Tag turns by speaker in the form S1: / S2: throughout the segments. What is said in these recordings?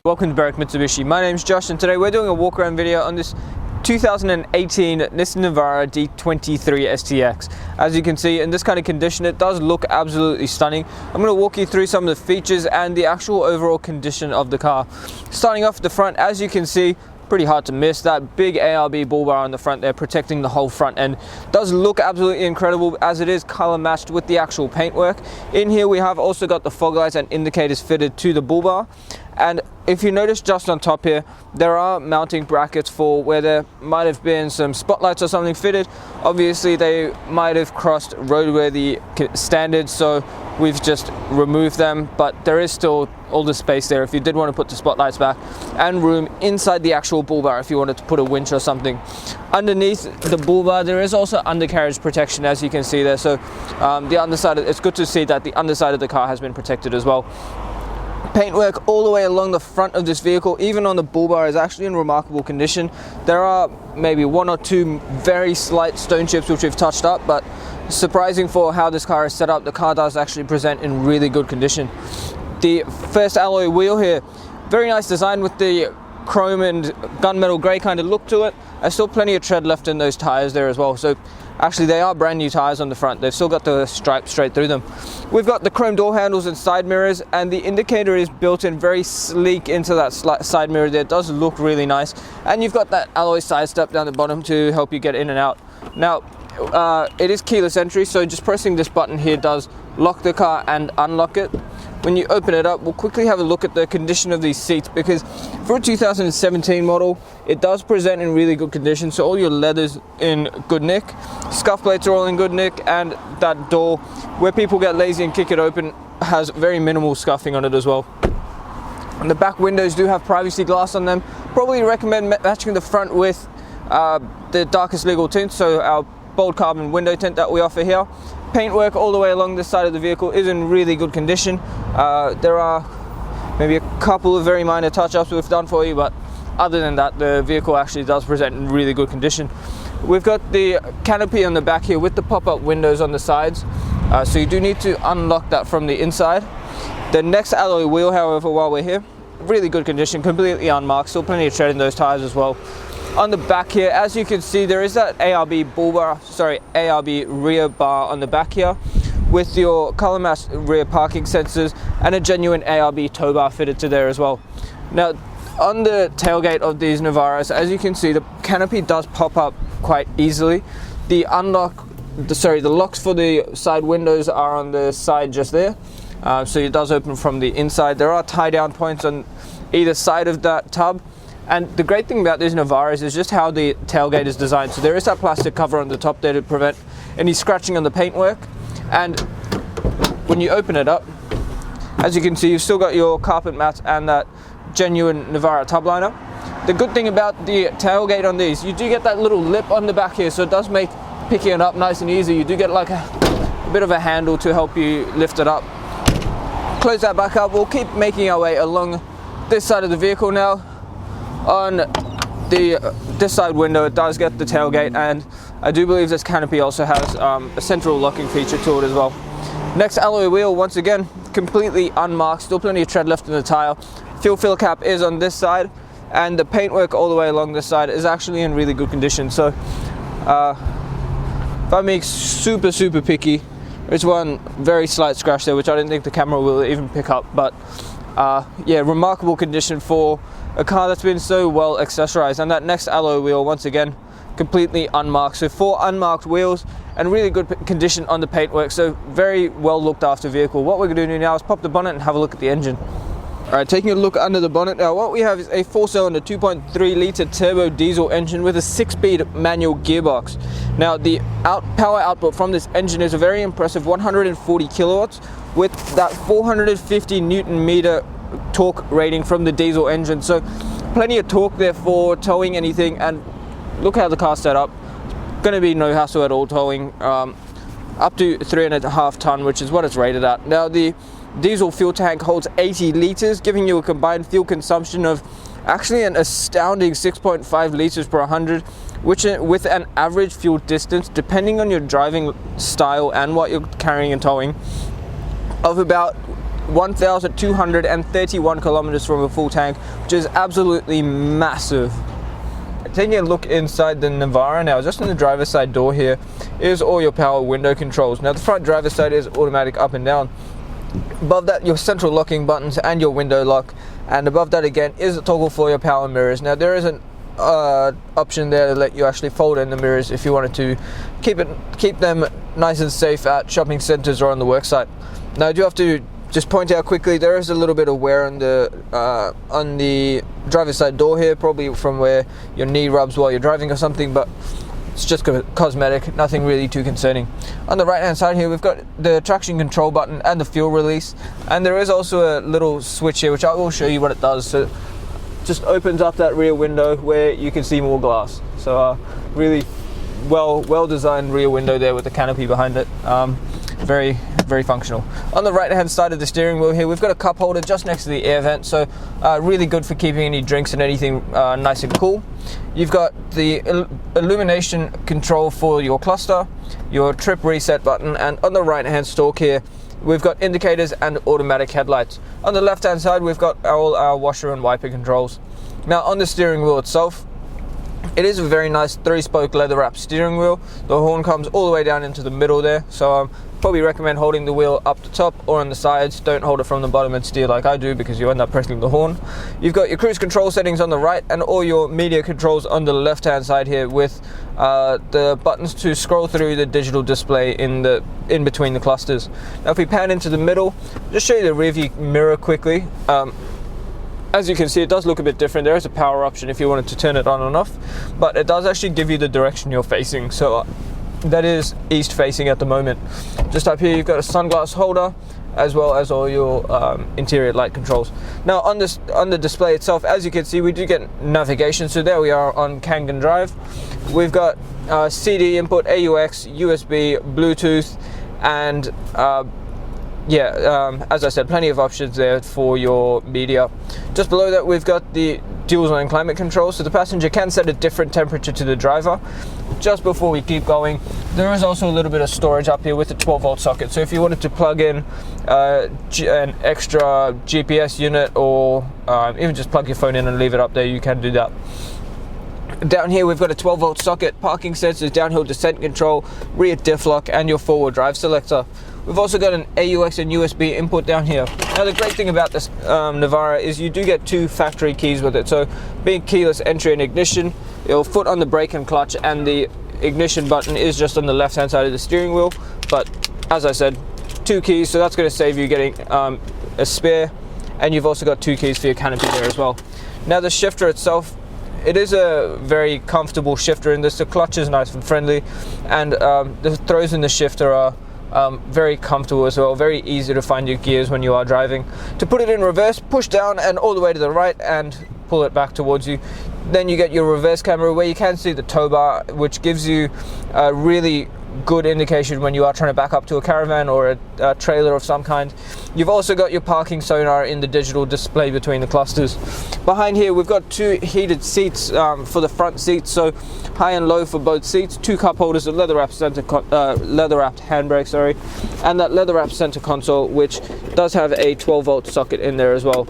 S1: Welcome to Berwick Mitsubishi. My name is Josh and today we're doing a walk around video on this 2018 Nissan Navara D23 STX. As you can see, in this kind of condition, it does look absolutely stunning. I'm going to walk you through some of the features and the actual overall condition of the car. Starting off at the front, as you can see, pretty hard to miss. That big ARB bull bar on the front there protecting the whole front end does look absolutely incredible, as it is color matched with the actual paintwork. In here we have also got the fog lights and indicators fitted to the bull bar. And if you notice just on top here, there are mounting brackets for where there might have been some spotlights or something fitted. Obviously they might have crossed roadworthy standards, so we've just removed them, but there is still all the space there if you did want to put the spotlights back, and room inside the actual bull bar if you wanted to put a winch or something. Underneath the bull bar there is also undercarriage protection, as you can see there, so the underside, it's good to see that the underside of the car has been protected as well. Paintwork all the way along the front of this vehicle, even on the bull bar, is actually in remarkable condition. There are maybe one or two very slight stone chips which we've touched up, but surprising for how this car is set up, the car does actually present in really good condition. The first alloy wheel here, very nice design with the chrome and gunmetal grey kind of look to it. There's still plenty of tread left in those tyres there as well, so actually they are brand new tyres on the front. They've still got the stripe straight through them. We've got the chrome door handles and side mirrors, and the indicator is built in very sleek into that side mirror there. It does look really nice, and you've got that alloy side step down the bottom to help you get in and out. Now it is keyless entry, so just pressing this button here does lock the car and unlock it. When you open it up, we'll quickly have a look at the condition of these seats, because for a 2017 model, it does present in really good condition. So all your leather's in good nick, scuff plates are all in good nick, and that door, where people get lazy and kick it open, has very minimal scuffing on it as well. And the back windows do have privacy glass on them. Probably recommend matching the front with the darkest legal tint, so our bold carbon window tint that we offer here. Paintwork all the way along this side of the vehicle is in really good condition. There are maybe a couple of very minor touch-ups we've done for you, but other than that, the vehicle actually does present in really good condition. We've got the canopy on the back here with the pop-up windows on the sides, so you do need to unlock that from the inside. The next alloy wheel, however, while we're here, really good condition, completely unmarked, still plenty of tread in those tires as well. On the back here, as you can see, there is that ARB rear bar on the back here, with your color matched rear parking sensors and a genuine ARB tow bar fitted to there as well. Now, on the tailgate of these Navaras, as you can see, the canopy does pop up quite easily. The locks for the side windows are on the side just there, so it does open from the inside. There are tie down points on either side of that tub. And the great thing about these Navaras is just how the tailgate is designed. So there is that plastic cover on the top there to prevent any scratching on the paintwork. And when you open it up, as you can see, you've still got your carpet mats and that genuine Navara tub liner. The good thing about the tailgate on these, you do get that little lip on the back here, so it does make picking it up nice and easy. You do get like a bit of a handle to help you lift it up. Close that back up. We'll keep making our way along this side of the vehicle now. On this side window, it does get the tailgate, and I do believe this canopy also has a central locking feature to it as well. Next alloy wheel, once again, completely unmarked, still plenty of tread left in the tire. Fuel fill cap is on this side, and the paintwork all the way along this side is actually in really good condition. So if I'm being super picky, there's one very slight scratch there which I don't think the camera will even pick up, but yeah, remarkable condition for a car that's been so well accessorized. And that next alloy wheel, once again, completely unmarked. So 4 unmarked wheels and really good condition on the paintwork. So very well looked after vehicle. What we're going to do now is pop the bonnet and have a look at the engine. Alright, taking a look under the bonnet now, what we have is a 4-cylinder 2.3 litre turbo diesel engine with a 6-speed manual gearbox. Now the power output from this engine is a very impressive 140 kilowatts with that 450 Newton meter torque rating from the diesel engine, so plenty of torque there for towing anything. And look how the car's set up. It's going to be no hassle at all towing up to 3.5 ton, which is what it's rated at. Now the diesel fuel tank holds 80 litres, giving you a combined fuel consumption of actually an astounding 6.5 litres per 100, which with an average fuel distance, depending on your driving style and what you're carrying and towing, of about 1,231 kilometers from a full tank, which is absolutely massive. Taking a look inside the Navara now, just in the driver's side door here is all your power window controls. Now the front driver's side is automatic up and down. Above that, your central locking buttons and your window lock, and above that again is a toggle for your power mirrors. Now there is an option there to let you actually fold in the mirrors if you wanted to keep them nice and safe at shopping centers or on the work site. Now I do have to just point out quickly, there is a little bit of wear on the driver's side door here, probably from where your knee rubs while you're driving or something, but it's just cosmetic, nothing really too concerning. On the right hand side here, we've got the traction control button and the fuel release, and there is also a little switch here which I will show you what it does. So it just opens up that rear window where you can see more glass. So really well designed rear window there with the canopy behind it. Very functional. On the right hand side of the steering wheel here, we've got a cup holder just next to the air vent, so really good for keeping any drinks and anything nice and cool. You've got the illumination control for your cluster, your trip reset button, and on the right hand stalk here we've got indicators and automatic headlights. On the left hand side we've got all our washer and wiper controls. Now on the steering wheel itself, it is a very nice 3-spoke leather wrapped steering wheel. The horn comes all the way down into the middle there, so probably recommend holding the wheel up the top or on the sides. Don't hold it from the bottom and steer like I do, because you end up pressing the horn. You've got your cruise control settings on the right and all your media controls on the left hand side here, with the buttons to scroll through the digital display in between the clusters. Now if we pan into the middle, just show you the rear view mirror quickly. As you can see, it does look a bit different. There is a power option if you wanted to turn it on and off, but it does actually give you the direction you're facing. So that is east facing at the moment. Just up here you've got a sunglass holder, as well as all your interior light controls. Now on the display itself, as you can see, we do get navigation. So there we are on Kangen Drive. We've got CD input, AUX, USB, Bluetooth, and as I said, plenty of options there for your media. Just below that we've got the dual zone climate control, so the passenger can set a different temperature to the driver. Just before we keep going, there is also a little bit of storage up here with a 12-volt socket, so if you wanted to plug in an extra GPS unit, or even just plug your phone in and leave it up there, you can do that. Down here we've got a 12-volt socket, parking sensors, downhill descent control, rear diff lock, and your four-wheel drive selector. We've also got an AUX and USB input down here. Now the great thing about this Navara is you do get 2 factory keys with it. So being keyless entry and ignition, your foot on the brake and clutch, and the ignition button is just on the left hand side of the steering wheel. But as I said, 2 keys, so that's going to save you getting a spare, and you've also got 2 keys for your canopy there as well. Now the shifter itself, it is a very comfortable shifter in this. The clutch is nice and friendly, and the throws in the shifter are very comfortable as well, very easy to find your gears when you are driving. To put it in reverse, push down and all the way to the right and pull it back towards you. Then you get your reverse camera where you can see the TOWBAR, which gives you a really good indication when you are trying to back up to a caravan or a trailer of some kind. You've also got your parking sonar in the digital display between the clusters. Behind here we've got 2 heated seats for the front seats, so high and low for both seats, 2 cup holders, a leather wrapped handbrake, and that leather wrapped center console, which does have a 12-volt socket in there as well.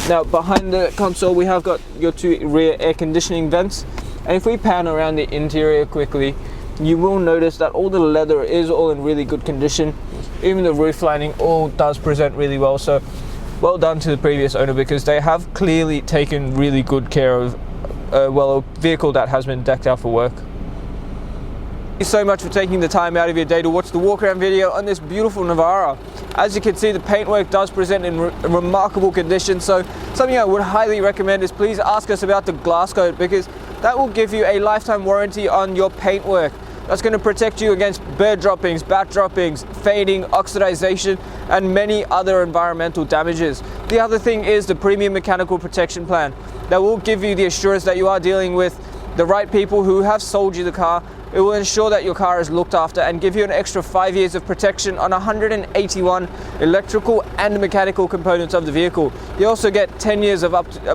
S1: Now behind the console we have got your 2 rear air conditioning vents, and if we pan around the interior quickly, you will notice that all the leather is all in really good condition. Even the roof lining all does present really well, so well done to the previous owner, because they have clearly taken really good care of a vehicle that has been decked out for work. Thank you so much for taking the time out of your day to watch the walk around video on this beautiful Navara. As you can see, the paintwork does present in remarkable condition, so something I would highly recommend is please ask us about the glass coat, because that will give you a lifetime warranty on your paintwork. That's going to protect you against bird droppings, bat droppings, fading, oxidization, and many other environmental damages. The other thing is the premium mechanical protection plan. That will give you the assurance that you are dealing with the right people who have sold you the car. It will ensure that your car is looked after and give you an extra 5 years of protection on 181 electrical and mechanical components of the vehicle. You also get 10 years of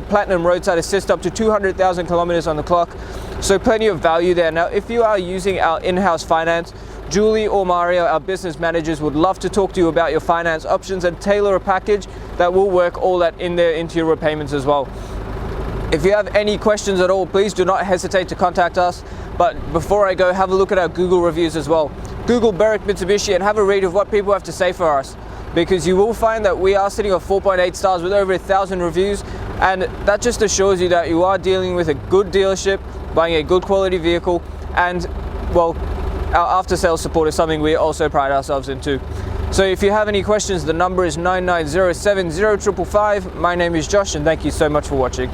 S1: platinum roadside assist, up to 200,000 kilometers on the clock. So plenty of value there. Now, if you are using our in-house finance, Julie or Mario, our business managers, would love to talk to you about your finance options and tailor a package that will work all that in there into your repayments as well. If you have any questions at all, please do not hesitate to contact us. But before I go, have a look at our Google reviews as well. Google Berwick Mitsubishi and have a read of what people have to say for us, because you will find that we are sitting at 4.8 stars with over 1,000 reviews, and that just assures you that you are dealing with a good dealership, buying a good quality vehicle, and well, our after sales support is something we also pride ourselves in too. So if you have any questions, the number is 99070555. My name is Josh, and thank you so much for watching.